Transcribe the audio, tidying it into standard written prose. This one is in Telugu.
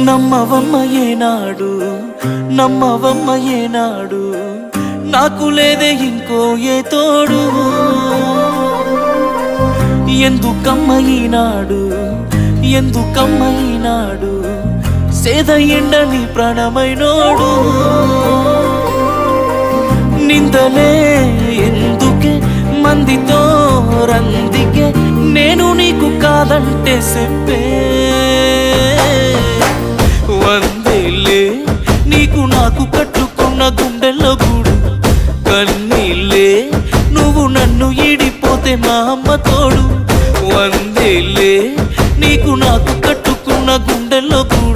నమ్మవమ్మ ఏనాడు నమ్మవమ్మ ఏనాడు నాకు లేదే ఇంకో ఏ తోడు ఎందుకమ్మ ఈనాడు ఎందుకమ్మ ఈనాడు సేద ఎండని ప్రాణమైనోడు నిందలే ఎందుకే మందితో రందికే నేను నీకు కాదంటే చెప్పే వందేలే నీకు నాకు కట్టుకున్న గుండెల్లో గూడు కన్నీళ్ళే నువ్వు నన్ను ఈడిపోతే మా అమ్మ తోడు వందేలే నీకు నాకు కట్టుకున్న గుండెల్లో గూడు